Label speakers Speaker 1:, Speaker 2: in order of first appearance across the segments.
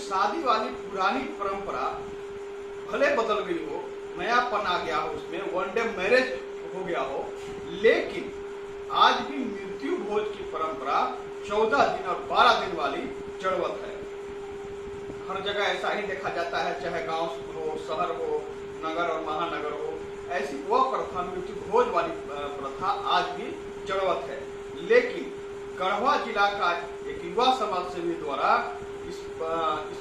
Speaker 1: शादी वाली पुरानी परंपरा भले बदल गई हो, नयापन आ गया हो, उसमें वन डे मैरिज हो गया हो, लेकिन आज भी मृत्यु भोज की परंपरा 14 दिन और 12 दिन वाली जड़वत है। हर जगह ऐसा ही देखा जाता है, चाहे गांव हो, शहर हो, नगर और महानगर हो, ऐसी वह प्रथा मृत्यु भोज वाली प्रथा आज भी जड़वत है। लेकिन गढ़वा जिला का एक युवा समाज सेवी द्वारा इस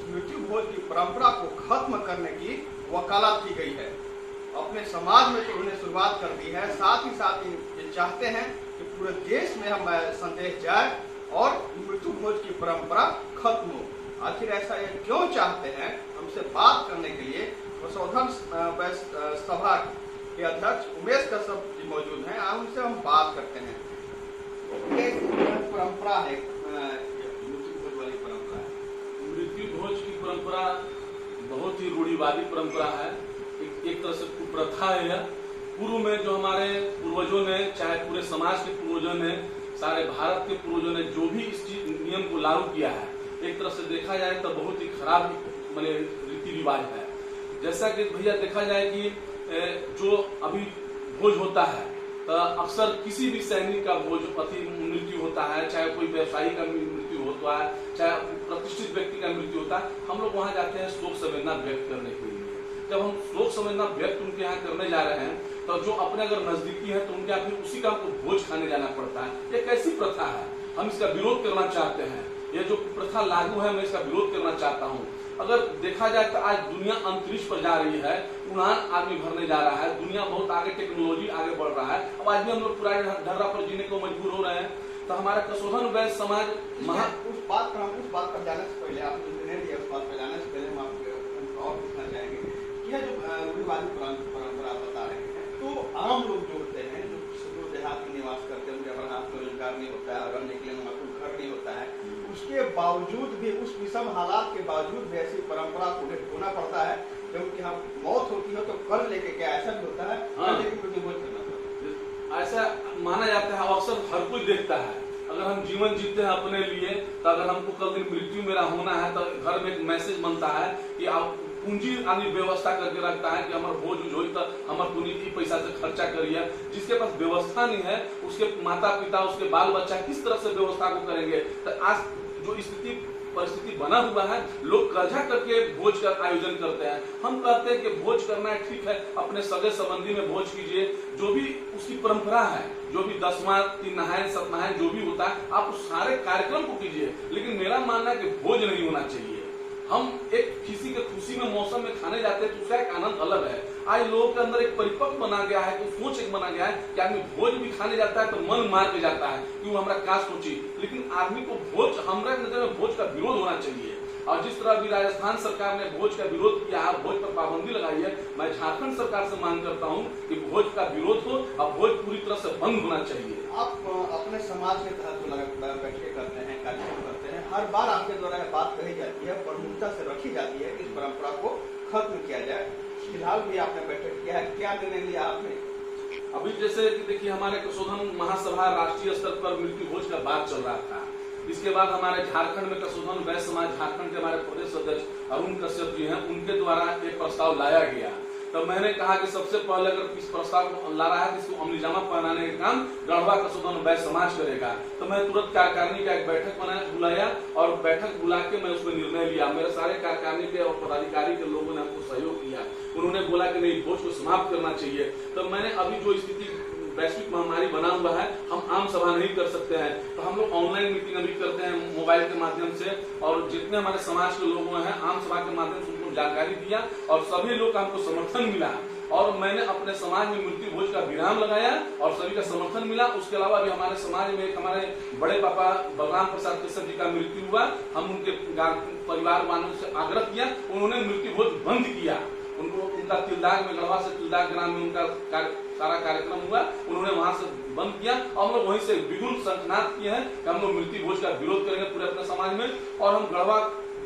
Speaker 1: मृत्यु भोज की परंपरा को खत्म करने की वकालत की गई है। अपने समाज में तो उन्हें शुरुआत कर दी है, साथ ही साथ ये चाहते हैं कि पूरे देश में हम संदेश जाए और मृत्यु भोज की परंपरा खत्म हो। आखिर ऐसा ये क्यों चाहते हैं, हमसे बात करने के लिए प्रशोधन सभा के अध्यक्ष उमेश कश्यप जी मौजूद हैं। उनसे हम बात करते हैं। ये परंपरा है, मृत्यु भोज वाली परंपरा है।
Speaker 2: मृत्यु भोज की परंपरा बहुत ही रूढ़िवादी परंपरा है, एक तरह से कुप्रथा है यह। पूर्व में जो हमारे पूर्वजों ने, चाहे पूरे समाज के पूर्वजों ने, सारे भारत के पूर्वजों ने जो भी इस नियम को लागू किया है, एक तरह से देखा जाए तो बहुत ही खराब रीति रिवाज है। जैसा कि भैया देखा जाए कि जो अभी भोज होता है तो अक्सर किसी भी सैनिक का भोज पति मृत्यु होता है, चाहे कोई व्यवसायी का मृत्यु होता है, चाहे प्रतिष्ठित व्यक्ति का मृत्यु होता है, हम लोग वहां जाते हैं शोक संवेदना व्यक्त करने के लिए। जब हम शोक संवेदना व्यक्त उनके यहाँ करने जा रहे हैं तो जो अपने अगर नजदीकी है तो उनके यहाँ फिर उसी का हमको भोज खाने जाना पड़ता है। ये कैसी प्रथा है, हम इसका विरोध करना चाहते हैं। ये जो प्रथा लागू है, मैं इसका विरोध करना चाहता हूँ। अगर देखा जाए तो आज दुनिया अंतरिक्ष पर जा रही है, उड़ान आदमी भरने जा रहा है, दुनिया बहुत आगे, टेक्नोलॉजी आगे बढ़ रहा है। अब आज भी हम लोग पुराने ढर्रा पर जीने को मजबूर हो रहे हैं। तो हमारा कसोधन वैश्य समाज
Speaker 1: उस बात पर जाने से पहले, आप इंजीनियर उस बात पर जाने से पहले हम आपको और पूछना चाहेंगे कि यह जो रूढ़िवादी परंपरा आप बता रहे हैं, तो आम लोग जो होते हैं, जो देहात में निवास करते हैं, उनके अपना हाथ में रोजगार नहीं होता है, रहने के लिए उनका घर नहीं होता है, उसके बावजूद भी, उस विषम हालात के बावजूद भी ऐसी परंपरा को ढोना पड़ता है। क्योंकि हम मौत होती है तो कर लेके क्या ऐसा भी होता है, लेकिन प्रतिबोध करना पड़ता है।
Speaker 2: ऐसा माना जाता है, अक्सर हर कोई देखता है। अगर हम जीवन जीते हैं अपने लिए, तो अगर हमको कल दिन मृत्यु मेरा होना है तो घर में एक मैसेज बनता है कि आप पूंजी आदमी व्यवस्था करके रखता है कि हमारे भोज उज होई तो हमारे पूंजी पैसा से खर्चा करिए। जिसके पास व्यवस्था नहीं है, उसके माता पिता, उसके बाल बच्चा किस तरह से व्यवस्था को करेंगे। तो आज जो स्थिति परिस्थिति बना हुआ है, लोग कर्जा करके भोज का आयोजन करते हैं। हम कहते हैं कि भोज करना है, ठीक है, अपने सगे संबंधी में भोज कीजिए, जो भी उसकी परंपरा है, जो भी 10वां, 3 नहायन, 7 नहायन जो भी होता है, आप उस सारे कार्यक्रम को कीजिए। लेकिन मेरा मानना है कि भोज नहीं होना चाहिए। हम एक किसी के खुशी में मौसम में खाने जाते हैं तो उसका एक आनंद अलग है। आज लोगों के अंदर एक परिपक्व बना गया है, तो सोच एक बना गया है कि आदमी भोज भी खाने जाता है तो मन मार के जाता है कि वो हमारा क्या सोची। लेकिन आदमी को भोज, हमारे नजर में भोज का विरोध होना चाहिए। और जिस तरह अभी राजस्थान सरकार ने भोज का विरोध किया है, भोज पर पाबंदी लगाई है, मैं झारखंड सरकार से मांग करता हूँ कि भोज का विरोध हो और भोज पूरी तरह से बंद होना चाहिए।
Speaker 1: आप अपने समाज के तहत बैठके करते हैं, कार्यक्रम करते हैं, हर बार आपके द्वारा यह बात कही जाती है, प्रमुखता से रखी जाती है कि इस परंपरा को खत्म किया जाए। फिलहाल भी आपने बैठक किया है, क्या निर्णय लिया आपने?
Speaker 2: अभी जैसे कि देखिए, हमारे कसोधन महासभा राष्ट्रीय स्तर पर मृत्यु भोज का बात चल रहा था। इसके बाद हमारे झारखंड में कसोधन वैश्य समाज झारखंड के हमारे प्रदेश अध्यक्ष अरुण कश्यप जी हैं, उनके द्वारा एक प्रस्ताव लाया गया। तो मैंने कहा कि सबसे पहले अगर इस प्रस्ताव को ला रहा है तो इसको अमलीजामा पहनाने का काम गढ़वा कसोधन वैश्य समाज करेगा। तो मैं तुरंत कार्यकारिणी का एक बैठक बुलाया और बैठक बुला के मैं उसमें निर्णय लिया। मेरे सारे कार्यकारिणी के और पदाधिकारी के लोगों ने हमको सहयोग किया। उन्होंने बोला कि नहीं, भोज को समाप्त करना चाहिए। तो मैंने अभी जो स्थिति वैश्विक महामारी बना हुआ है, हम आम सभा नहीं कर सकते हैं, तो हम लोग ऑनलाइन मीटिंग अभी करते हैं मोबाइल के माध्यम से। और जितने हमारे समाज के लोग हैं, आम सभा के माध्यम से उनको जानकारी दिया और सभी लोग का हमको समर्थन मिला। और मैंने अपने समाज में मृत्यु भोज का विराम लगाया और सभी का समर्थन मिला। उसके अलावा भी हमारे समाज में एक हमारे बड़े पापा बलराम प्रसाद कश्यप जी का मृत्यु हुआ। हम उनके परिवार वालों से आग्रह किया, उन्होंने मृत्यु भोज बंद किया। उनको उनका तिलदाग में, गढ़वा से तिलदाग ग्राम में उनका सारा कार्यक्रम हुआ, उन्होंने वहां से बंद किया। और हम लोग वहीं से विगुल संकनाद किए हैं कि हम लोग मृत्यु भोज का विरोध करेंगे पूरे अपने समाज में। और हम गढ़वा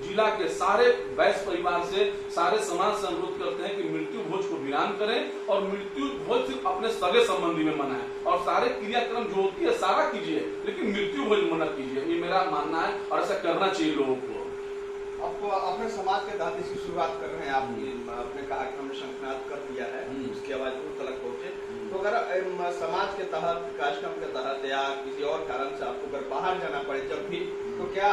Speaker 2: जिला के सारे वैश्य परिवार से, सारे समाज से अनुरोध करते हैं कि मृत्यु भोज को विराम करें और मृत्यु भोज सिर्फ अपने सगे संबंधी में मनाएं और सारे क्रियाक्रम जो होती है सारा कीजिए, लेकिन मृत्यु भोज मना कीजिए। ये मेरा मानना है और ऐसा करना चाहिए लोगों को।
Speaker 1: आपको अपने समाज के तहत इसकी शुरुआत कर रहे हैं आपने कहा कि हमने शंखनाद कर दिया है, उसकी आवाज दूर तक पहुंचे। तो अगर समाज के तहत, कार्यक्रम के तहत या किसी और कारण से आपको अगर बाहर जाना पड़े जब भी, तो क्या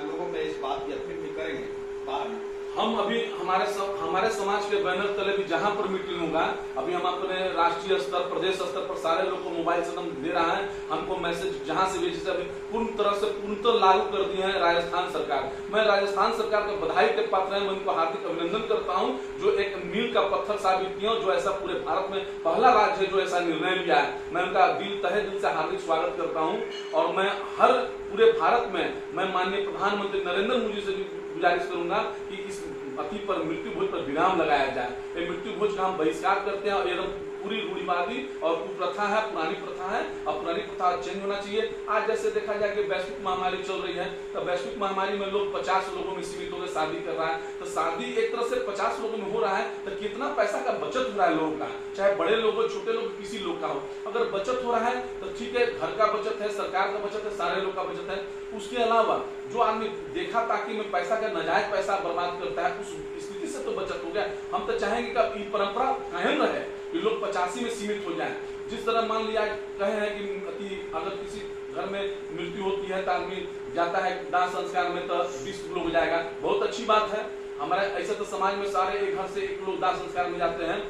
Speaker 1: लोगों में इस बात की अपील भी करेंगे बाहर में?
Speaker 2: हम अभी हमारे समाज के बैनर तले भी जहां पर मीटिंग होगा, अभी हम अपने राष्ट्रीय स्तर, प्रदेश स्तर पर सारे लोग को मोबाइल से हम दे रहा है, हमको मैसेज जहां से भी, जैसे अभी पूर्णतः लागू कर दिए हैं राजस्थान सरकार। मैं राजस्थान सरकार को बधाई के पात्र है, मैं उनको हार्दिक अभिनंदन करता हूं, जो एक मील का पत्थर साबित किया, जो ऐसा पूरे भारत में पहला राज्य है जो ऐसा निर्णय लिया है। मैं उनका तहे दिल से हार्दिक स्वागत करता हूँ। और मैं हर पूरे भारत में मैं माननीय प्रधानमंत्री नरेंद्र मोदी से गुजारिश करूंगा कि इस अति पर, मृत्यु भोज पर विराम लगाया जाए। ये मृत्यु भोज का हम बहिष्कार करते हैं और एकदम पूरी रूढ़िवादी और कुप्रथा है, पुरानी प्रथा है और पुरानी प्रथा चेंज होना चाहिए। आज जैसे देखा जाए कि वैश्विक महामारी चल रही है, तो वैश्विक महामारी में लोग 50 लोगों में सीमित होकर शादी कर रहा है, तो शादी एक तरह से 50 लोगों में हो रहा है, तो कितना पैसा का बचत हो रहा है लोगों का, चाहे बड़े लोग हो, छोटे लोग, किसी लोग का हो। अगर बचत हो रहा है तो ठीक है, घर का बचत है, सरकार का बचत है, सारे लोग का बचत है। उसके अलावा जो आदमी देखा ताकि में पैसा का नाजायज पैसा बर्बाद करता है, उस स्थिति से तो बचत हो गया। हम तो चाहेंगे कि ये परंपरा कायम रहे, ये लोग 85 में सीमित हो जाएं। जिस तरह मान लिया कहे हैं कि अगर किसी घर में मृत्यु होती है तो आदमी जाता है दाह संस्कार में तो 20 लोग हो जाएगा, बहुत अच्छी बात है। हमारे ऐसे तो समाज में सारे एक घर से एक लोग दाह संस्कार में जाते हैं।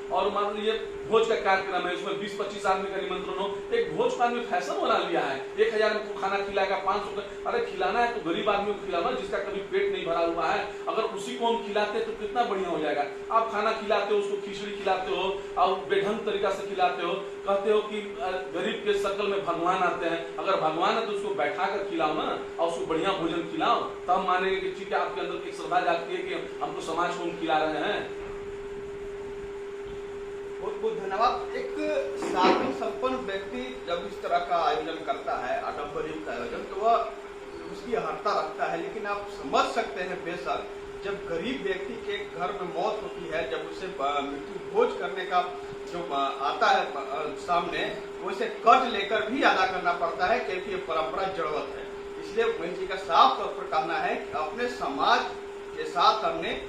Speaker 2: और मान लीजिए भोज का कार्यक्रम है, उसमें 20-25 आदमी का निमंत्रण हो, एक भोज का आदमी फैशन बना लिया है, 1000 को खाना खिलाएगा, 500 का। अरे खिलाना है तो गरीब आदमी को खिलाना, जिसका कभी पेट नहीं भरा हुआ है, अगर उसी को हम खिलाते तो कितना बढ़िया हो जाएगा। आप खाना खिलाते हो, उसको खिचड़ी खिलाते हो और बेढंग तरीका से खिलाते हो, कहते हो कि गरीब के शक्ल में भगवान आते हैं। अगर भगवान है तो उसको बैठा कर खिलाओ ना, और उसको बढ़िया भोजन खिलाओ, तब हम मानेंगे कि ठीक है, आपके अंदर एक श्रद्धा जागती है कि हमको समाज को हम खिला रहे हैं।
Speaker 1: बहुत बहुत धन्यवाद। एक साधन संपन्न व्यक्ति जब इस तरह का आयोजन करता है, आडम्बर युक्त आयोजन, तो वह उसकी अहर्ता रखता है, लेकिन आप समझ सकते हैं बेशक जब गरीब व्यक्ति के घर में मौत होती है, जब उसे मृत्यु भोज करने का जो आता है सामने, वो इसे कर्ज लेकर भी अदा करना पड़ता है, क्योंकि ये परंपरा जड़वत है। इसलिए मोदी जी का साफ तौर पर कहना है कि अपने समाज के साथ हमने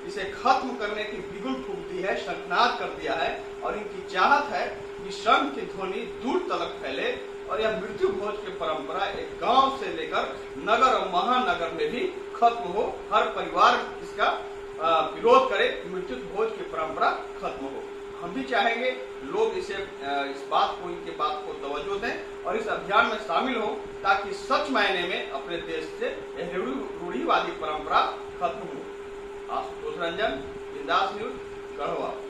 Speaker 1: इसे खत्म करने की बिगुल फूंक दी है, शंखनाद कर दिया है, और इनकी चाहत है कि शंख की ध्वनि दूर तक फैले और यह मृत्यु भोज की परंपरा एक गांव से लेकर नगर और महानगर में भी खत्म हो, हर परिवार इसका विरोध करे, मृत्यु भोज की परंपरा खत्म हो। हम भी चाहेंगे लोग इस बात को, इनके बात को तवज्जो दें और इस अभियान में शामिल हो, ताकि सच मायने में अपने देश से यह रूढ़िवादी परंपरा खत्म हो। आशुतोष रंजन, बिंदास न्यूज, गढ़वा।